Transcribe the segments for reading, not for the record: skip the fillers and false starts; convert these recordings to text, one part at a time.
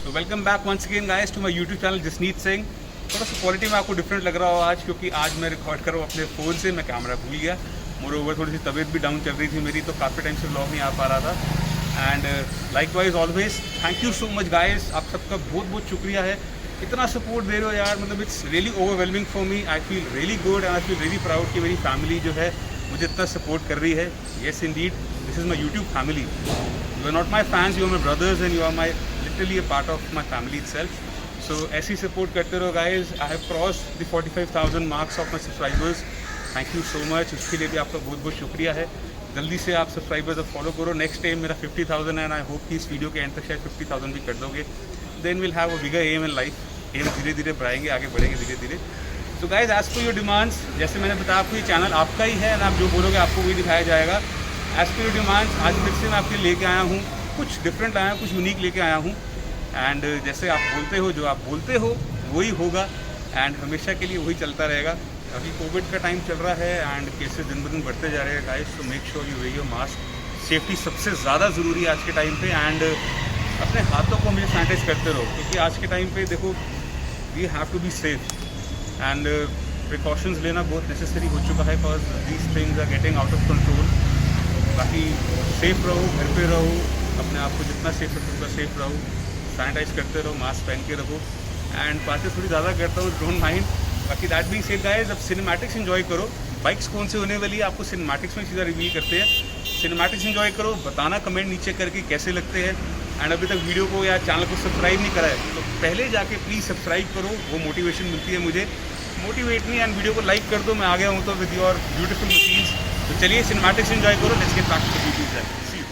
तो welcome back once again guys to my YouTube channel Jasneet Singh. थोड़ा सा क्वालिटी में आपको डिफरेंट लग रहा हो आज, क्योंकि आज मैं रिकॉर्ड कर रहा हूँ अपने फ़ोन से। मैं कैमरा भूल गया, मोर ओवर थोड़ी सी तबीयत भी डाउन चल रही थी मेरी, तो काफ़ी टाइम से व्लॉग नहीं आ पा रहा था। And like wise always thank you so much guys, आप सबका बहुत बहुत शुक्रिया है, इतना सपोर्ट दे रहे हो यार। मतलब it's really overwhelming for me. I feel really good and I feel really proud कि मेरी फैमिली जो है मुझे इतना सपोर्ट कर रही है। Yes indeed, this is my YouTube family. You are not my fans, you are my brothers and you are my literally a part of my family itself. So ऐसी सपोर्ट करते रहो guys. I have crossed the 45,000 marks of my subscribers. Thank you so much, उसके लिए भी आपका बहुत बहुत शुक्रिया है। जल्दी से आप सब्सक्राइबर्स अब फॉलो करो। नेक्स्ट टाइम मेरा 50,000 है एंड आई होप कि इस वीडियो के एंड तक शायद 50,000 भी कर दोगे। Then will have a bigger aim in life. Aim धीरे धीरे बढ़ाएंगे, आगे बढ़ेंगे धीरे धीरे। तो guys as per your demands, जैसे मैंने बताया आपको ये चैनल आपका ही है एंड आप जो बोलोगे आपको वही दिखाया जाएगा। एज पर योर डिमांड्स आज फिर से मैं आपके लिए लेके आया हूँ, कुछ डिफरेंट आया हूँ, कुछ यूनिक लेके आया हूँ। एंड जैसे आप बोलते हो, जो आप बोलते हो वही होगा एंड हमेशा के लिए वही चलता रहेगा। अभी कोविड का टाइम चल रहा है एंड केसेस दिन ब दिन बढ़ते जा रहे हैं गाइस, तो make sure you wear your mask. Safety सबसे ज़्यादा ज़रूरी है आज के टाइम पे। एंड अपने हाथों को हमेशा सैनिटाइज करते रहो, क्योंकि आज के टाइम पे देखो we have to be safe and precautions लेना बहुत नेसेसरी हो चुका है, because these things are getting out of control. बाकी सेफ रहो, घर पे रहो, अपने आप को जितना सेफ रखो उतना सेफ रहो, सैनिटाइज करते रहो, मास्क पहन के रहो। एंड बातें थोड़ी ज़्यादा करता हूँ, डोंट माइंड। बाकी दैट बीइंग सेड गाइस, अब सिनेमैटिक्स एंजॉय करो। बाइक्स कौन से होने वाली है आपको सिनेमैटिक्स में सीधा रिवील करते हैं। सिनेमैटिक्स एंजॉय करो, बताना कमेंट नीचे करके कैसे लगते हैं। एंड अभी तक वीडियो को या चैनल को सब्सक्राइब नहीं करा है तो पहले जाके प्लीज़ सब्सक्राइब करो, वो मोटिवेशन मिलती है मुझे। मोटिवेट नहीं एंड वीडियो को लाइक कर दो। मैं आ गया हूँ तो विद योर ब्यूटीफुल मशीन्स। तो चलिए सिनेमैटिक्स एंजॉय करो। Let's get back to the video. See you.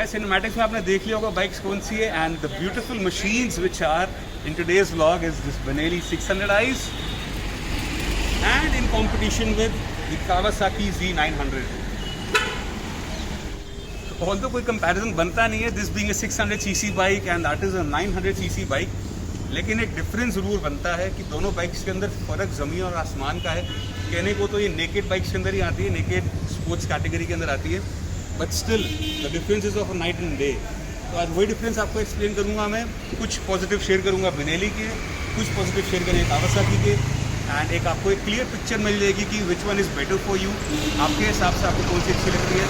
Cinematics में आपने देख लिया होगा बाइक्स कौन सी है and the beautiful machines which are in today's vlog is this Benelli 600i and in competition with the Kawasaki Z900। Although कोई comparison बनता नहीं है, this being a 600cc bike and that is a 900cc bike, लेकिन एक difference ज़रूर बनता है कि दोनों बाइक्स के अंदर फ़र्क ज़मीन और आसमान का है। कहने को तो ये नेकेड बाइक्स के अंदर ही आती है, नेकेड स्पोर्ट्स कैटेगरी के अंदर आती है, but still the difference is of night and day. तो आज वही डिफरेंस आपको एक्सप्लेन करूंगा मैं। कुछ पॉजिटिव शेयर करूंगा Benelli के, कुछ पॉजिटिव शेयर करेंगे Kawasaki के, एंड एक आपको एक क्लियर पिक्चर मिल जाएगी कि which one is better for you, आपके हिसाब से आपको कौन सी अच्छी लगती है।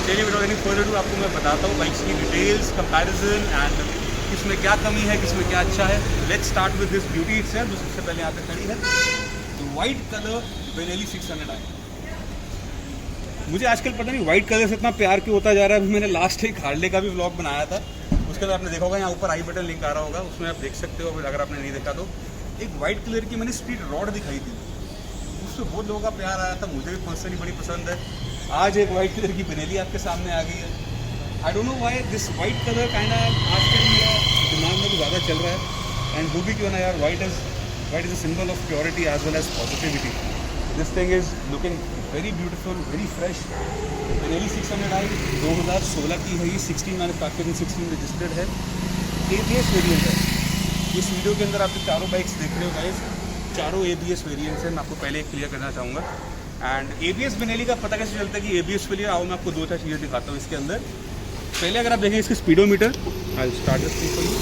चलिए विदाउट एनी फर्दर डू आपको मैं बताता हूँ बाइक्स की डिटेल्स, कंपैरिजन एंड किसमें क्या कमी है, किसमें क्या अच्छा है। Let's start with this beauty itself, जो सबसे पहले यहाँ पे खड़ी है, तो वाइट कलर Benelli 600i। मुझे आजकल पता नहीं वाइट कलर से इतना प्यार क्यों होता जा रहा है। अभी मैंने लास्ट एक हार्ले का भी व्लॉग बनाया था, उसके अंदर आपने देखा होगा, यहाँ ऊपर आई बटन लिंक आ रहा होगा, उसमें आप देख सकते हो अगर आपने नहीं देखा तो। एक वाइट कलर की मैंने स्पीड रॉड दिखाई थी, उससे बहुत लोगों का प्यार आया था, मुझे भी पर्सनली बड़ी पसंद है। आज एक वाइट कलर की Benelli आपके सामने आ गई है। I don't know why this white colour kind of आजकल मेरा दिमाग में भी ज़्यादा चल रहा है। एंड वो भी क्यों ना यार, white is a symbol of purity as well as positivity. This thing is looking very beautiful, very fresh. Benelli 600i 2016 की है, ये 16 मैन्युफैक्चरिंग 16 रजिस्टर्ड है, ABS वेरिएंट है। इस वीडियो के अंदर आप जो चारों बाइक्स देख रहे हो गाइस, चारों ABS वेरिएंट्स हैं। मैं आपको पहले एक क्लियर करना चाहूँगा। एंड ABS Benelli का पता कैसे चलता है कि ABS के लिए आओ, मैं आपको दो चार चीज़ें दिखाता हूँ इसके अंदर। पहले अगर आप देखें इसके speedometer, I start this for you.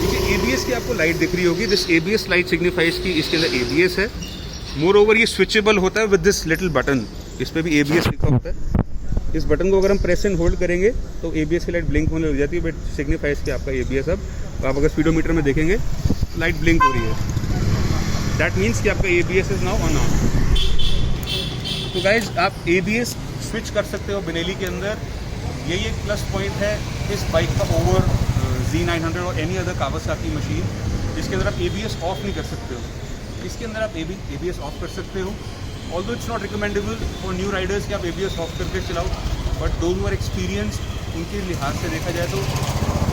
देखिए ABS की आपको लाइट दिख रही होगी, दिस ABS लाइट सिग्निफाइज की इसके अंदर ABS है। मोर ओवर ये स्विचेबल होता है विद दिस लिटिल बटन, इस पर भी ABS लिखा होता है। इस बटन को अगर हम प्रेस एंड होल्ड करेंगे तो ABS की लाइट ब्लिंक होने लग जाती है, बट सिग्निफाइज कि आपका ABS अब आप अगर स्पीडोमीटर में देखेंगे लाइट ब्लिंक हो रही है, दैट मीन्स कि आपका ABS इज़ नाउ ऑन। तो गाइज आप ABS स्विच कर सकते हो Benelli के अंदर, यही एक प्लस पॉइंट है इस बाइक का ओवर Z900 और एनी अदर कावासाकी मशीन जिसके अंदर आप ABS ऑफ नहीं कर सकते हो, इसके अंदर आप ABS ऑफ कर सकते हो। Although it's not recommendable for new riders कि आप ABS ऑफ करके चलाओ, but those who are experience उनके लिहाज से देखा जाए तो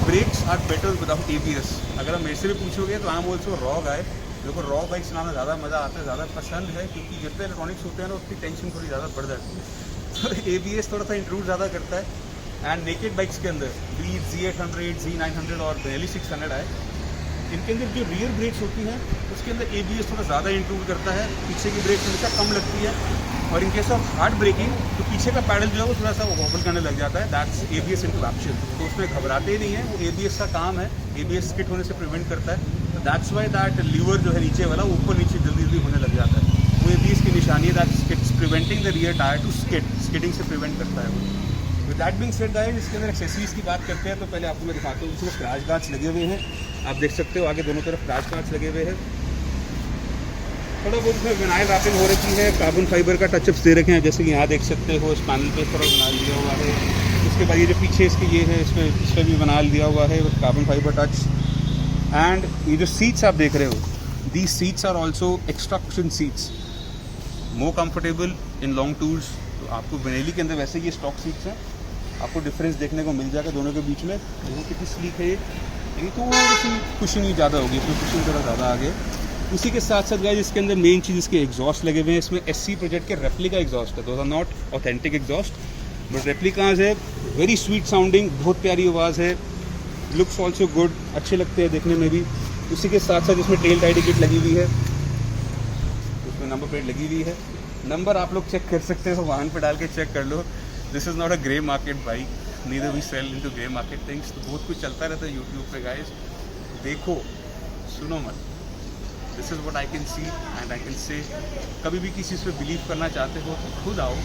brakes are better without ABS। अगर आप मेरे से भी पूछोगे तो I am also raw guy, मेरे को रॉ बाइक चलाना ज़्यादा मज़ा आता है, ज़्यादा पसंद है, क्योंकि जितने इलेक्ट्रॉनिक्स होते हैं ना उतनी टेंशन थोड़ी ज़्यादा बढ़ जाती है, तो ABS थोड़ा सा इंट्रूड ज़्यादा करता है। एंड नेकेड बाइक्स के अंदर भी Z800, Z900 और Benelli 600 है, इनके अंदर जो रियर ब्रेक्स होती हैं उसके अंदर ABS थोड़ा ज़्यादा इंक्लूड करता है, पीछे की ब्रेक हमेशा कम लगती है, और in case of hard braking तो पीछे का पैडल जो है वो थोड़ा सा वॉबल करने लग जाता है, दैट्स ABS इंटू एक्शन। तो उसमें घबराते ही नहीं है, वो ABS का काम है, ABS स्किड होने से प्रिवेंट करता है, तो दैट्स वाई दैट लीवर जो है नीचे वाला ऊपर नीचे जल्दी जल्दी होने लग जाता है, वो ABS की निशानी है, that it's preventing the rear tier two skidding से प्रिवेंट करता है वो। With that being said guys, इसके अंदर एक्सेसरीज की बात करते हैं तो पहले आपको मैं दिखाता हूँ, इसमें क्रैश गार्ड्स लगे हुए हैं, आप देख सकते हो आगे दोनों तरफ क्रैश गार्ड्स लगे हुए हैं, थोड़ा बहुत इसमें विनाइल रैपिंग हो रखी है, कार्बन फाइबर का टचअप्स दे रखे हैं, जैसे कि यहाँ देख सकते हो इस पैनल पे थोड़ा विनाइल दिया हुआ है, उसके बाद ये जो पीछे इसके ये है इस पर भी विनाइल दिया हुआ है with carbon fibre touch. And ये जो सीट्स आप देख रहे हो, these seats are also extra cushion seats, more comfortable in long tours. तो आपको Benelli के अंदर वैसे ये स्टॉक सीट्स हैं, आपको डिफरेंस देखने को मिल जाएगा दोनों के बीच में, वो कितनी स्लीक है, लेकिन थोड़ी सी कुशनिंग ज़्यादा होगी, इसमें कुशनिंग थोड़ा ज़्यादा आगे। उसी के साथ साथ गाइस इसके अंदर मेन चीज़ इसके एग्जॉस्ट लगे हुए हैं, इसमें SC प्रोजेक्ट के रेप्लिका एग्जॉस्ट है, those are not authentic exhaust but replicas है, वेरी स्वीट साउंडिंग, बहुत प्यारी आवाज़ है, लुक्स ऑल्सो गुड, अच्छे लगते हैं देखने में भी। उसी के साथ साथ इसमें टेल टाइड किट लगी हुई है, उसमें नंबर प्लेट लगी हुई है, नंबर आप लोग चेक कर सकते हो, वाहन पर डाल के चेक कर लो। This is not a grey market bike, neither we sell into grey market things, तो बहुत कुछ चलता रहता है यूट्यूब पे गाइस, देखो सुनो मत, this is what I can see and I can से। कभी भी किसी चीज़ पे बिलीव करना चाहते हो तो खुद आओ,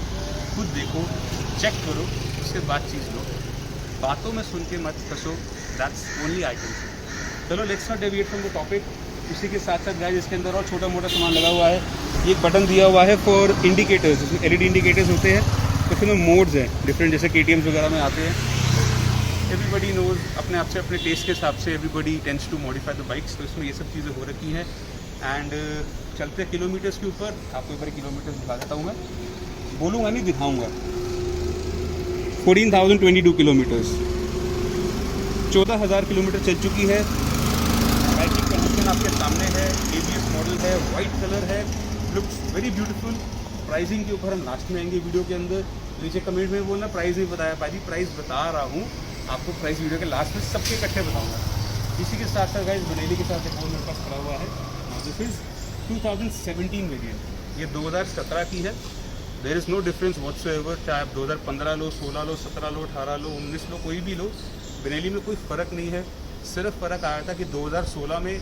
खुद देखो, चेक करो, उसके बाद चीज़ लो, बातों में सुन के मत फंसो, that's only I can say. चलो let's not deviate from the topic. उसी के साथ साथ गाइस इसके अंदर और छोटा मोटा सामान लगा हुआ है, एक बटन दिया हुआ है फॉर इंडिकेटर्स, जिसमें LED इंडिकेटर्स होते हैं, तो उसमें मोड्स हैं डिफरेंट, जैसे KTMs वगैरह में आते हैं। एवरीबडी नोज अपने आप से अपने टेस्ट के हिसाब से everybody tends to modify the bikes, तो इसमें ये सब चीज़ें हो रखी हैं। एंड चलते किलोमीटर्स के ऊपर, आपको एक बार किलोमीटर्स दिखा देता हूँ मैं, बोलूँगा नहीं दिखाऊँगा। 14,022 किलोमीटर्स, 14,000 किलोमीटर चल चुकी है। बाइक की कंडीशन आपके सामने है, ABS मॉडल है, वाइट कलर है, लुक्स वेरी ब्यूटीफुल। प्राइसिंग के ऊपर हम लास्ट में आएंगे वीडियो के अंदर, नीचे कमेंट में बोलना प्राइस नहीं बताया भाई, प्राइस बता रहा हूँ आपको, प्राइस वीडियो के लास्ट में सबके इकट्ठे बताऊँगा। इसी के साथ साथ गाइस Benelli के साथ एक और मेरे पास खड़ा हुआ है, दिस इज़ 2017 वेरिएंट, ये 2017 की है। There is no difference whatsoever, चाहे आप 2015 लो, 16 लो, 17 लो, 18 लो, 19 लो, कोई भी लो, Benelli में कोई फ़र्क नहीं है। सिर्फ फ़र्क आया था कि 2016 में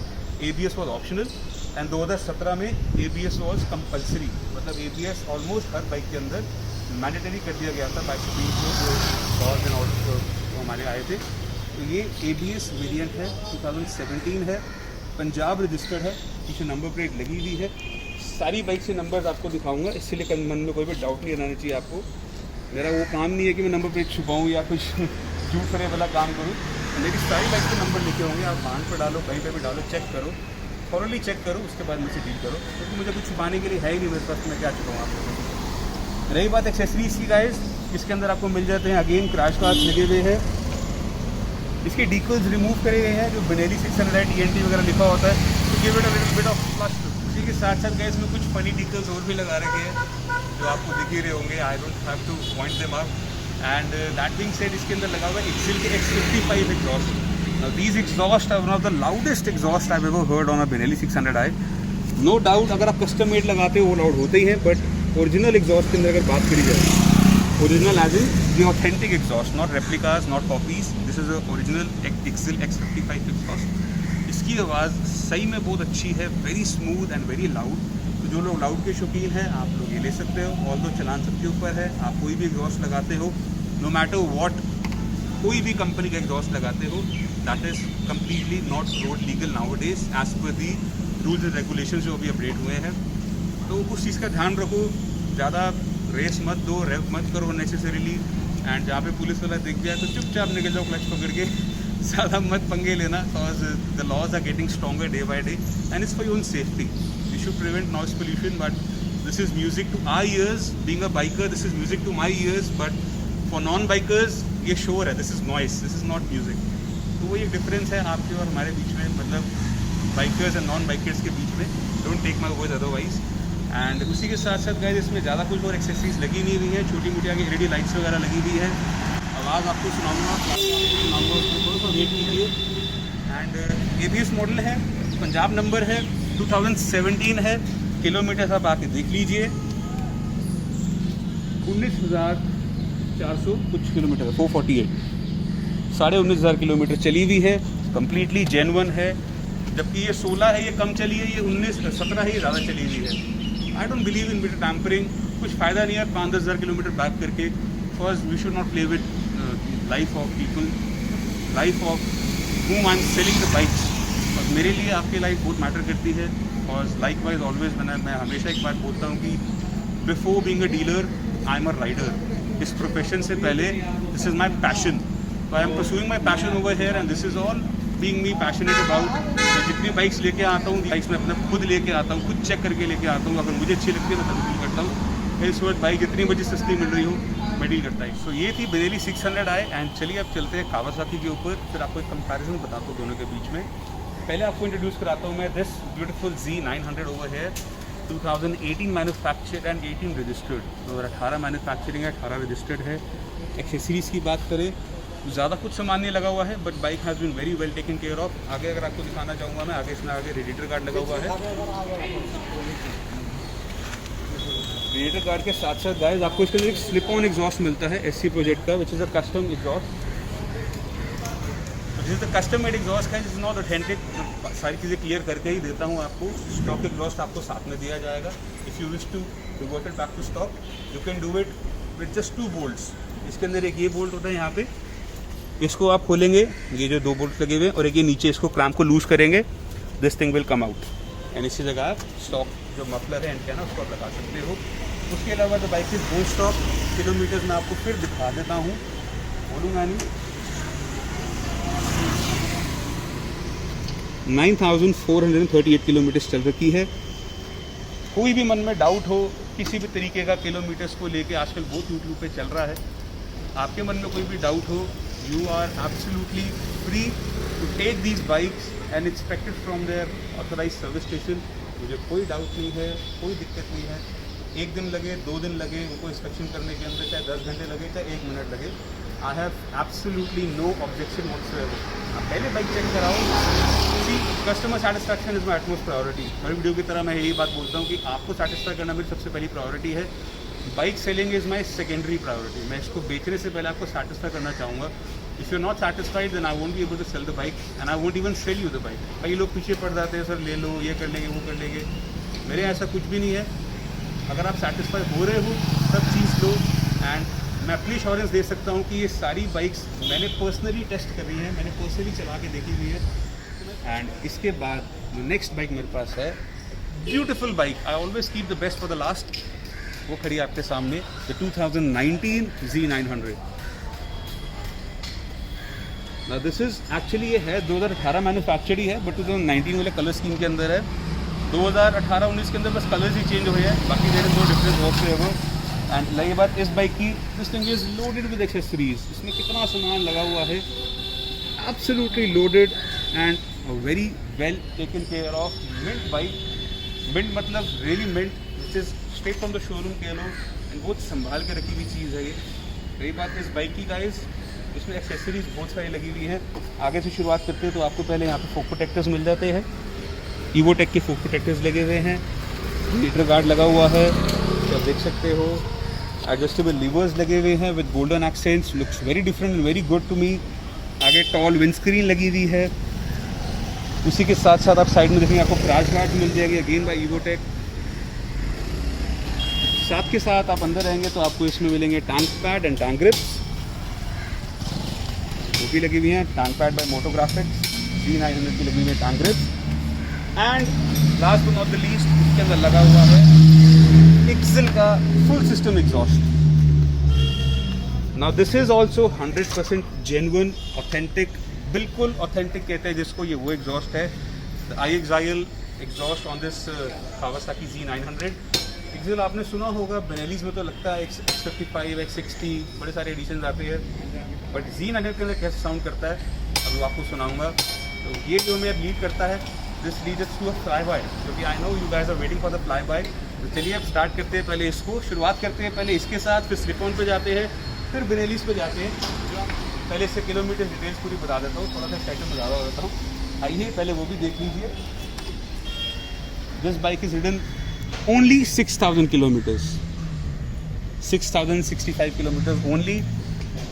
ABS वॉज ऑप्शनल एंड 2017 में ABS वॉज कंपल्सरी, मतलब ABS ऑलमोस्ट हर बाइक के अंदर मैंडेटरी कर दिया गया था बाइक सुप्रीम कोर्ट और एंड ऑर्डर हमारे आए थे। तो ये ABS वेरिएंट है, 2017 है, पंजाब रजिस्टर्ड है, पीछे नंबर प्लेट लगी हुई है। सारी बाइक से नंबर्स आपको दिखाऊंगा, इसलिए मन में कोई भी डाउट नहीं रहना चाहिए आपको। मेरा वो काम नहीं है कि मैं नंबर प्लेट छुपाऊँ या कुछ झूठ फरे वाला काम करूँ, मेरी सारी बाइक के नंबर लिखे होंगे, आप वाहन पर डालो, कहीं पर भी डालो, चेक करो, थॉरली चेक करो, उसके बाद मुझसे डील करो, क्योंकि मुझे कुछ छुपाने के लिए है ही नहीं मेरे पास, मैं क्या छुपाऊँ आप लोगों को। रही बात एक्सेसरीज की गाइस, इसके अंदर आपको मिल जाते हैं अगेन क्रैश गार्ड्स लगे हुए हैं, इसके डीकल्स रिमूव करे गए हैं, जो Benelli 600 TNT वगैरह लिखा होता है, तो give it a little bit of plus look. उसी के साथ साथ गाइस में कुछ फनी डीकल्स और भी लगा रखे हैं, जो आपको दिख ही रहे होंगे, I don't have two point them out. And that being said, इसके अंदर लगा हुआ है एक्सिल के X55 exhaust. Now these exhaust are one of the loudest exhaust I've ever heard on a Benelli 600i. No doubt अगर आप custom made लगाते हो वो लाउड होते ही हैं, बट ओरिजिनल एग्जॉस्ट के अंदर अगर बात करी जाए, original as in the authentic exhaust, not replicas, not copies, this is a original एक्सिल X55 एग्जॉस्ट। इसकी आवाज़ सही में बहुत अच्छी है, very smooth and very loud. तो जो लोग लाउड के शौकीन हैं, आप लोग ये ले सकते हो। ऑल्दो चलान सबके ऊपर है, आप कोई भी एग्जॉस्ट लगाते हो, नो मैटर वॉट, कोई भी कंपनी का एग्जॉस्ट लगाते हो, that is completely not road legal nowadays as per the rules and regulation जो अभी अपडेट हुए हैं। तो उस चीज़ का ध्यान रखो, ज़्यादा रेस मत दो, रेव मत करो नेसेसरीली, एंड जहाँ पे पुलिस वाला दिख जाए तो चुपचाप निकल जाओ क्लच पकड़ के, ज़्यादा मत पंगे लेना, because the laws are getting stronger day by day and it's for your own safety. You should prevent noise pollution, but this is music to our ears. Being a biker, this is music to my ears, but for non bikers ये शोर है, this is noise, this is not music. तो वो एक difference है आपके और हमारे बीच में, मतलब बाइकर्स एंड नॉन बाइकर्स के बीच में. Don't take my words otherwise. And उसी के साथ साथ गाइस इसमें ज़्यादा कुछ और एक्सेसरीज लगी नहीं हुई है, छोटी मोटी आगे LED लाइट्स वगैरह लगी हुई है. आवाज़ आपको सुनाऊंगा, थोड़ा सा वेट कीजिए. एंड ABS मॉडल है, पंजाब नंबर है, 2017 है. किलोमीटर आप आके देख लीजिए, 19,400 कुछ किलोमीटर, 448, 19,500 किलोमीटर चली हुई है. कम्प्लीटली जेन्युइन है. जबकि ये 16 है, ये कम चली है, ये 17 है, ये ज़्यादा चली हुई है. I don't believe in meter tampering. कुछ फ़ायदा नहीं है 5-10 हज़ार किलोमीटर बैक करके. First we should not play with life of people, life of whom I am selling the bikes. और मेरे लिए आपकी लाइफ बहुत मैटर करती है. और लाइक वाइज ऑलवेज मैं हमेशा एक बात बोलता हूँ कि before being a dealer I am a rider. इस प्रोफेशन से पहले this is my passion. I am pursuing my passion over here and this is all being me passionate about. मैं जितनी बाइक्स लेके आता हूँ, बाइक्स में अपने खुद लेके आता हूँ, खुद चेक करके लेके आता हूँ. अगर मुझे अच्छी लगती है तो मैं डील करता हूँ. इस वक्त बाइक जितनी बजे सस्ती मिल रही हो मैं डील करता हूँ. सो ये थी बेरेली 600 आए. एंड चलिए अब चलते हैं कावासाकी के ऊपर, फिर आपको एक कंपैरिजन बताता हूँ दोनों के बीच में. पहले आपको इंट्रोड्यूस कराता हूँ मैं this beautiful Z900 over here. 2018 manufactured and 18 registered. 2018 manufacturing है, 18 रजिस्टर्ड है. एक्सेसरीज़ की बात करें तो ज़्यादा कुछ सामान नहीं लगा हुआ है, but bike has been very well taken care of. आगे अगर आपको दिखाना चाहूँगा मैं, आगे इसमें आगे रेडिएटर गार्ड लगा हुआ है. रेडिएटर गार्ड के साथ साथ गाइस आपको इसके लिए एक स्लिप ऑन एग्जॉस्ट मिलता है SC प्रोजेक्ट का, which is a custom exhaust. This is the custom made exhaust है, दिस इज नॉट ऑथेंटिक. सारी चीज़ें क्लियर करके ही देता हूँ आपको. स्टॉक एग्जॉस्ट आपको साथ में दिया जाएगा. If you wish to revert it back to stock you can do it with just 2 bolts. इसके अंदर एक ये बोल्ट होता है यहाँ पे, इसको आप खोलेंगे, ये जो 2 बोल्ट लगे हुए हैं, और एक ये नीचे इसको क्रैम्प को लूज करेंगे, this thing will come out. And इसी जगह आप स्टॉक जो मफलर है एंड उसको आप लगा सकते हो. उसके अलावा the bike is both stock. Kilometres में आपको फिर दिखा देता हूँ, बोलूँगा नहीं. 9,438 किलोमीटर्स चल रखी है. कोई भी मन में डाउट हो किसी भी तरीके का किलोमीटर्स को लेके, आजकल बहुत यूट्यूब पे चल रहा है, आपके मन में कोई भी डाउट हो, you are absolutely free to take these bikes and inspect it from their authorized service station. मुझे कोई डाउट नहीं है, कोई दिक्कत नहीं है. 1 दिन लगे, 2 दिन लगे उनको इंस्पेक्शन करने के अंदर, चाहे 10 घंटे लगे, चाहे 1 मिनट लगे, I have absolutely no objection whatsoever. आप पहले बाइक चेक कराओ. See, customer satisfaction is my utmost priority. हर वीडियो की तरह मैं यही बात बोलता हूँ कि आपको सेटिस्फाई करना मेरी सबसे पहली प्रायोरिटी है. Bike selling is my secondary priority. मैं इसको बेचने से पहले आपको सेटिस्फाई करना चाहूँगा. If you are not satisfied then I won't be able to sell the bike and I won't even sell you the bike. कई लोग पीछे पड़ जाते हैं, सर ले लो, ये कर लेंगे, वो कर लेंगे. मेरे ऐसा कुछ भी नहीं है. अगर आप सेटिस्फाई हो रहे हो तब चीज़ लो. एंड मैं अपनी इंश्योरेंस दे सकता हूँ कि ये सारी बाइक्स मैंने पर्सनली टेस्ट करी है, मैंने पर्सनली चला के देखी हुई है. एंड इसके बाद जो नेक्स्ट बाइक मेरे पास है, beautiful bike, I always keep the best for the last. वो खड़ी है आपके सामने, the 2019 Z900. Now this is actually ये है 2018 मैन्युफैक्चर्ड ही है, बट 2019 वाले कलर स्कीम के अंदर है. 2018-19 के अंदर बस कलर्स ही चेंज हुए हैं, बाकी there is no difference whatsoever. And लगी बात इस बाइक की, this thing is loaded with accessories. इसमें कितना सामान लगा हुआ है, absolutely loaded and very well taken care of. Mint bike, mint मतलब really mint, which is straight from the showroom कह लो. एंड बहुत संभाल के रखी हुई चीज़ है ये. रही बात इस बाइक की गाइस, इसमें एक्सेसरीज बहुत सारी लगी हुई हैं. आगे से शुरुआत करते हैं तो आपको पहले यहाँ पे फोक प्रोटेक्टर्स मिल जाते हैं. ईवोटेक के फोक प्रोटेक्टर्स लगे हुए हैं. मीटर गार्ड लगा हुआ है, आप देख सकते हो. एडजस्टेबल लीवर्स लगे हुए हैं with golden accents, looks very different and very good to me. आगे टॉल विंडस्क्रीन लगी हुई है. उसी के साथ साथ आप साइड में देखेंगे आपको क्रैश गार्ड मिल जाएगी, अगेन बाय ईवोटेक. साथ के साथ आप अंदर रहेंगे तो आपको इसमें मिलेंगे tank pad and tank grips, वो भी लगी हुई हैं. टैंक पैड बाय मोटोग्राफिक्स, Z900 की लगी हुई है tank grips. And last but not the least, इसके अंदर लगा हुआ है एक्सेल का full system exhaust. Now this is also 100% genuine authentic बिल्कुल ऑथेंटिक कहते हैं जिसको, ये वो एग्जॉस्ट है, Ixil exhaust on this Kawasaki Z900। Ixil आपने सुना होगा, बेनेलीज में तो लगता है X55, X60 बड़े सारे एडिशन आते हैं, बट Z900 के अंदर कैसे साउंड करता है अभी आपको सुनाऊंगा। तो ये जो मेरा लीड करता है, this lead is to a fly by, क्योंकि I know you guys are waiting for the fly by. तो चलिए अब स्टार्ट करते हैं, पहले इसको शुरुआत करते हैं, पहले इसके साथ, फिर स्लिप ऑन पे जाते हैं, फिर बेनेलीज पे जाते हैं। पहले इससे किलोमीटर डिटेल्स पूरी बता देता हूँ, थोड़ा सा एक्साइटेड में ज़्यादा हो जाता हूँ। आइए पहले वो भी देख लीजिए। This bike is ridden only 6000 kilometres, 6065 kilometres only,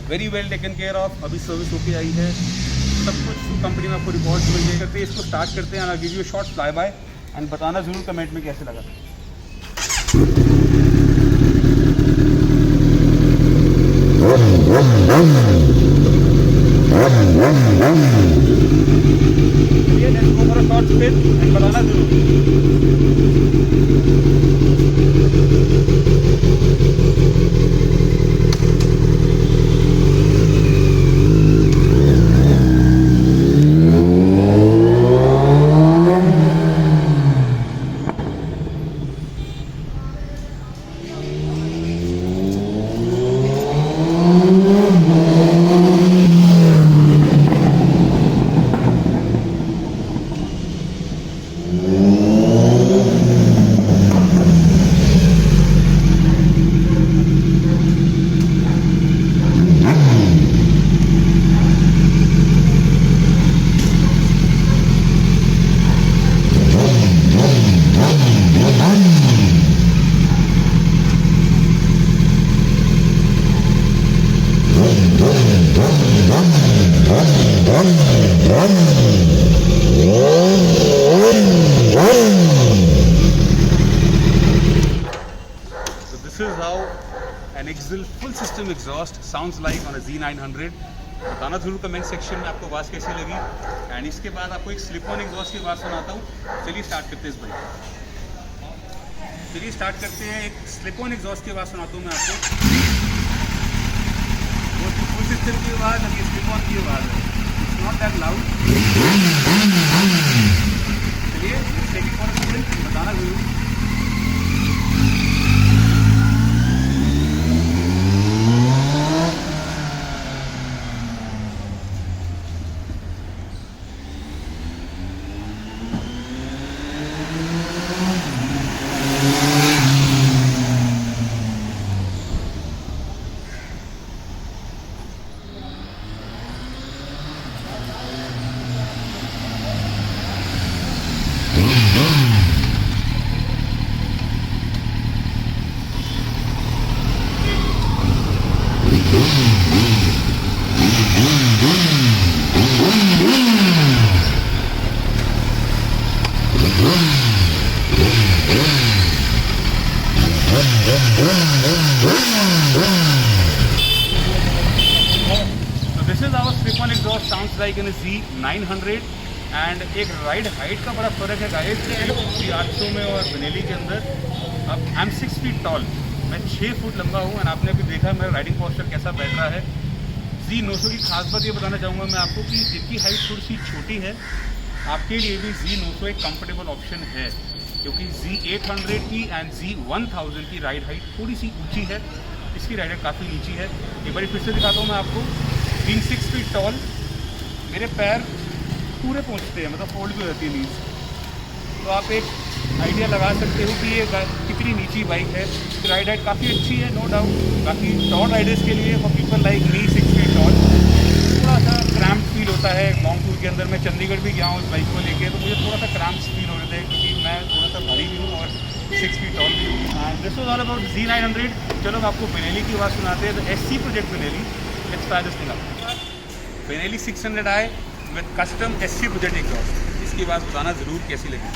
very well taken care of. अभी सर्विस होके आई है, सब कुछ कंपनी में आपको रिकॉर्ड मिल जाएगा। तो इसको स्टार्ट करते हैं, I give you short fly bye and बताना ज़रूर कमेंट में कैसे लगा। चलिए let's go for a short spin and बताना ज़रूर। An Exil full system exhaust sounds like on a Z900। बताना जरूर कमेंट सेक्शन में आपको आवाज़ कैसी लगी। एंड इसके बाद आपको एक स्लिप ऑन एग्जॉस्ट की आवाज़ सुनाता हूँ। चलिए स्टार्ट करते हैं इस बाइक। चलिए स्टार्ट करते हैं, एक स्लिप ऑन एग्जॉस्ट की आवाज़ सुनाता हूँ मैं आपको। वो फुल सिस्टम की आवाज़, अब ये स्लिप ऑन की आवाज़ है, इट्स नॉट दैट लाउड। चलिए सेकंड फॉर बताना जरूर। This is our slip on exhaust sounds like in Z900। And एक राइड हाइट का बड़ा फ़र्क है गाइस Z800 में और बेनेली के अंदर। अब आई एम 6 फीट टॉल, मैं 6 फुट लंबा हूँ, एंड आपने अभी देखा मेरा राइडिंग पोस्चर कैसा बैठ रहा है। Z900 की खास बात ये बताना चाहूँगा मैं आपको कि जिनकी हाइट थोड़ी सी छोटी है, आपके लिए भी Z900 एक कंफर्टेबल ऑप्शन है, क्योंकि Z800 की एंड Z1000 की राइड हाइट थोड़ी सी ऊंची है, इसकी राइड हाइट काफ़ी नीची है। एक बार फिर से दिखाता हूँ मैं आपको। बीइंग 6 फीट टॉल, मेरे पैर पूरे पहुँचते हैं, मतलब फोल्ड भी हो जाती है नीज। तो आप एक आइडिया लगा सकते हो कि ये कितनी नीची बाइक है। राइड हाइट काफ़ी अच्छी है, नो डाउट। बाकी टॉल राइडर्स के लिए, for people like me 6 feet tall, थोड़ा सा क्रैम्प फील होता है। लॉन्ग टूर के अंदर मैं चंडीगढ़ भी गया हूँ उस बाइक को लेके, तो मुझे थोड़ा सा क्रैम्प फील हो रहे थे, क्योंकि मैं थोड़ा सा भारी भी हूँ और 6 फीट टॉल भी हूँ। And this was all about Z900। चलो आपको बेनेली की आवाज़ सुनाते हैं। तो SC project Benelli, let's try this thing out. Benelli 600i with custom SC project exhaust, इसकी आवाज़ बताना ज़रूर कैसी लगी।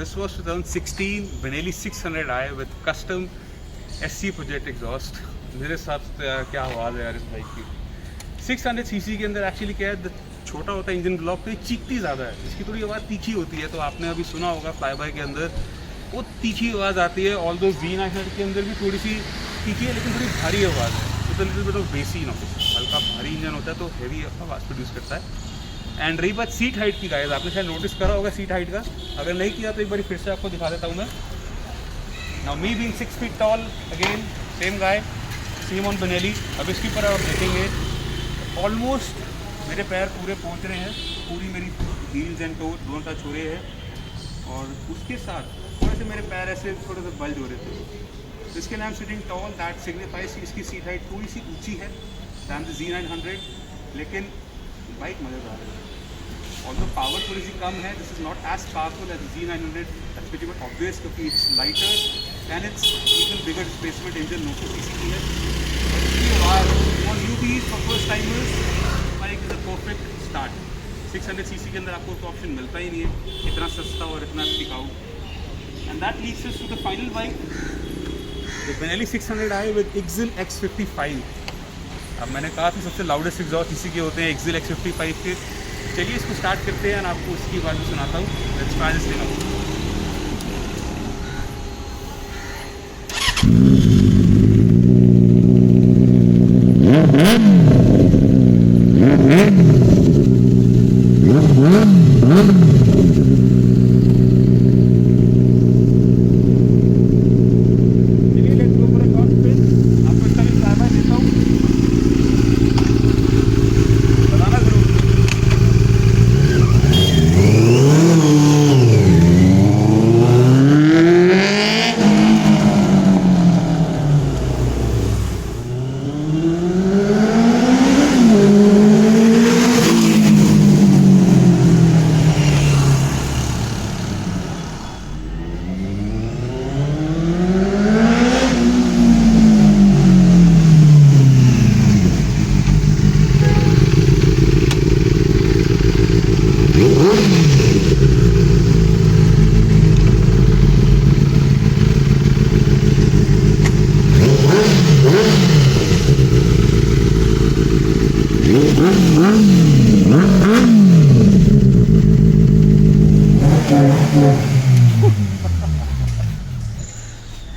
This was 2016 Benelli 600i with custom SC Project exhaust. मेरे साथ क्या आवाज़ है यार इस बाइक की। 600 सीसी के अंदर एक्चुअली क्या है, छोटा होता है इंजन ब्लॉक तो ये चीखती ज़्यादा है, इसकी थोड़ी आवाज़ तीखी होती है। तो आपने अभी सुना होगा फ्लाई बाय के अंदर वो तीखी आवाज़ आती है। ऑल दो V900 के अंदर भी थोड़ी सी तीखी है, लेकिन थोड़ी भारी आवाज़ है। तो लिटिल बिट ऑफ बेसी नो, हल्का भारी इंजन होता है तो हैवी आवाज़ प्रोड्यूस करता है। एंड रही बात सीट हाइट की गाइस, आपने शायद नोटिस करा होगा सीट हाइट का। अगर नहीं किया तो एक बार फिर से आपको दिखा देता हूँ मैं। Now me being 6 feet tall, again same guy, same on Benelli. अब इसके ऊपर आप देखेंगे ऑलमोस्ट मेरे पैर पूरे पहुँच रहे हैं, पूरी मेरी हील्स एंड टो दोनों टच हो रहे हैं। और उसके साथ थोड़े से मेरे पैर ऐसे थोड़े से बल्ज हो रहे थे। इसके नाम सिटिंग टॉल, दैट सिग्निफाइज इसकी सीट हाइट थोड़ी सी ऊँची है दैन द Z900, लेकिन बाइक मज़ेदार है। ऑल्दो पावर थोड़ी सी कम है, this is not as powerful as Z900, that's pretty much obvious क्योंकि it's lighter and it's even bigger displacement engine 900 CC की है। और यूबीज for first timers bike is a perfect start. 600 CC के अंदर आपको तो ऑप्शन मिलता ही नहीं है, इतना सस्ता और इतना टिकाऊ। And that leads us to the final bike, the Benelli 600i with एक्सिल X55। अब मैंने कहा था सबसे लाउडेस्ट एग्जॉस्ट इसी के होते हैं, एक्सिल X55 के। चलिए इसको स्टार्ट करते हैं और आपको उसकी बात भी सुनाता हूँ। Let's try this thing out. चलिए let's go for a short spin. आपको इसका भी ट्राई बाय देता हूँ, बताना जरूर।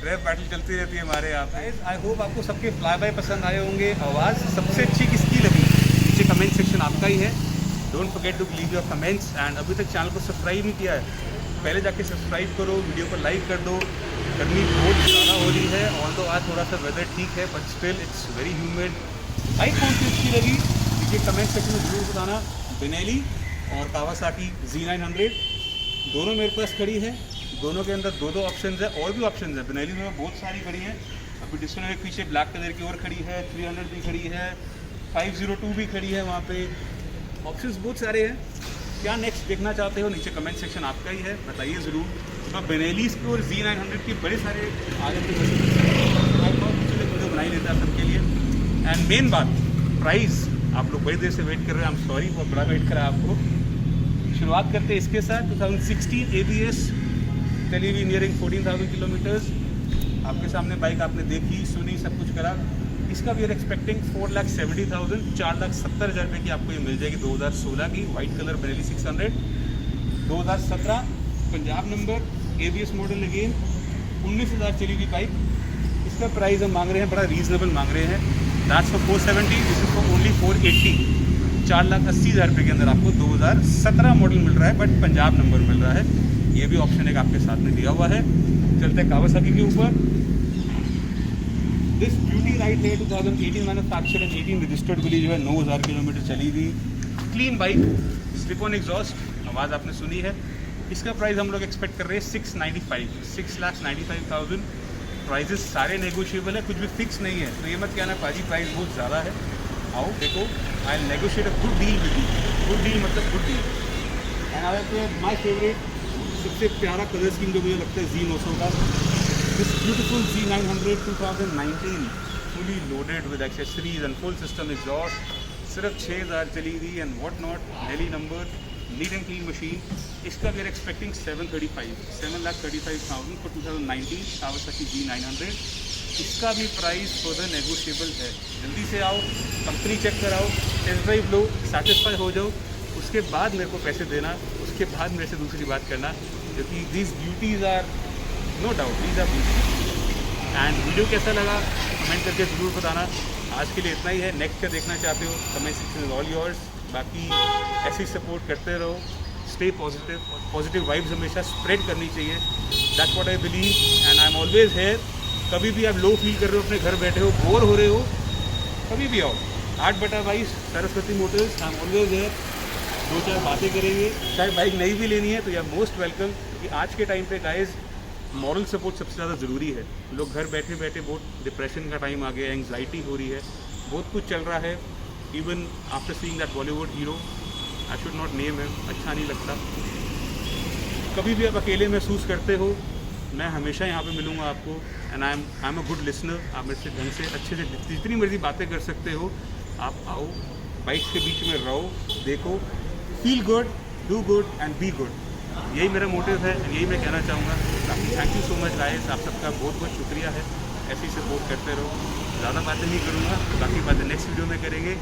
रैप बैटल चलती रहती है हमारे यहाँ पे। आई होप आपको सबके फ्लाई बाय पसंद आए होंगे। आवाज़ सबसे अच्छी किसकी लगी नीचे कमेंट सेक्शन आपका ही है। Don't forget to leave your comments and अभी तक चैनल को सब्सक्राइब नहीं किया है पहले जाके सब्सक्राइब करो, वीडियो को लाइक कर दो। गर्मी बहुत ज़्यादा हो रही है, ऑल्दो आज थोड़ा सा वेदर ठीक है but still it's very humid. Bike कौन सी अच्छी लगी नीचे कमेंट सेक्शन में जरूर बताना। बेनेली और कावासाकी Z900 दोनों मेरे पास खड़ी है, दोनों के अंदर दो ऑप्शन है। और भी ऑप्शन है, बेनेली में बहुत सारी खड़ी हैं। अभी डिस्कन एक पीछे ब्लैक कलर की और खड़ी है, 300 भी खड़ी है, 502 भी खड़ी है। वहाँ पे ऑप्शंस बहुत सारे हैं। क्या नेक्स्ट देखना चाहते हो नीचे कमेंट सेक्शन आपका ही है, बताइए ज़रूर। तो बेनेलीज़ के और Z900 के बड़े सारे आगे वीडियो बनाई लेता है सबके लिए। एंड मेन बात प्राइस, आप लोग बड़ी देर से वेट कर रहे हैं, आई एम सॉरी बहुत बड़ा वेट करा आपको। शुरुआत करते हैं इसके साथ 2016 ABS, चली हुई नियरिंग 14,000 किलोमीटर्स। आपके सामने बाइक आपने देखी सुनी सब कुछ करा। इसका वी आर एक्सपेक्टिंग 4,70,000, 4,70,000 रुपये की आपको ये मिल जाएगी। 2016 की white colour Benelli 600, 2017 Punjab number, ABS model again, 19,000 चली हुई बाइक। इसका प्राइस हम मांग रहे हैं, बड़ा रीजनेबल मांग रहे हैं। That's for 470, this is for only 480, 4,80,000 रुपये के अंदर आपको 2017 मॉडल मिल रहा है बट पंजाब नंबर मिल रहा है। ये भी ऑप्शन एक आपके साथ में दिया हुआ है। चलते हैं कावासाकी के ऊपर। दिस ब्यूटी राइड है 2018 मैन्युफैक्चर एंड 18 रजिस्टर्ड मिली जो है 9,000 किलोमीटर चली हुई। Clean bike, slip on exhaust, आवाज़ आपने सुनी है। इसका प्राइस हम लोग एक्सपेक्ट कर रहे हैं 6,95,000। प्राइजेस सारे नेगोशिएबल है, कुछ भी फिक्स नहीं है, तो ये मत कहना पाजी प्राइस बहुत ज़्यादा है। आओ देखो, I negotiate a good deal with you. Good deal मतलब good deal. And I have my favourite, सबसे प्यारा कलर स्कीम जो मुझे लगता है Z900 का, this beautiful Z900 2019 fully loaded with accessories and full system exhaust, सिर्फ 6,000 चली हुई and what not, Delhi number, neat and clean machine. इसका we are expecting 7,35,000 for 2019 Kawasaki Z900। इसका भी प्राइस फर्दर नेगोशिएबल है। जल्दी से आओ, कंपनी चेक कराओ, टेस्ट ड्राइव लो, सेटिस्फाई हो जाओ, उसके बाद मेरे को पैसे देना, उसके बाद मेरे से दूसरी बात करना, क्योंकि these beauties are no doubt, these are beauty. And video कैसा लगा कमेंट करके ज़रूर बताना। आज के लिए इतना ही है। नेक्स्ट क्या देखना चाहते हो, comment section is all yours. बाकी ऐसे ही सपोर्ट करते रहो, स्टे पॉजिटिव, पॉजिटिव वाइब्स हमेशा स्प्रेड करनी चाहिए। That's what I believe and I am always here. कभी भी आप लो फील कर रहे हो, अपने घर बैठे हो, बोर हो रहे हो, कभी भी आओ 8/22 Saraswati motors, I am always here. 2-4 बातें करेंगे। शायद बाइक नहीं भी लेनी है तो यू आर मोस्ट वेलकम, क्योंकि आज के टाइम पे गाइज मॉरल सपोर्ट सबसे ज़्यादा ज़रूरी है। लोग घर बैठे बैठे, बहुत डिप्रेशन का टाइम आ गया, एंग्जाइटी हो रही है, बहुत कुछ चल रहा है। Even after seeing that Bollywood hero, I should not name him, अच्छा नहीं लगता। कभी भी आप अकेले महसूस करते हो, मैं हमेशा यहाँ पे मिलूँगा आपको। And I am a good listener. आप मेरे से ढंग से अच्छे से जितनी मर्जी बातें कर सकते हो। आप आओ, बाइक्स के बीच में रहो, देखो, feel good, do good and be good. यही मेरा मोटिव है, यही मैं कहना चाहूँगा। बाकी thank you so much guys, आप सबका बहुत बहुत शुक्रिया है। ऐसे ही सपोर्ट करते रहो। ज़्यादा बातें नहीं करूँगा, बाकी बातें नेक्स्ट वीडियो में करेंगे।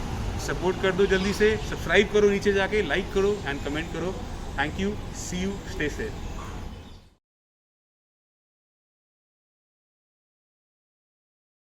सपोर्ट कर दो जल्दी से, सब्सक्राइब करो नीचे जाके, लाइक करो एंड कमेंट करो। Thank you, see you, stay safe.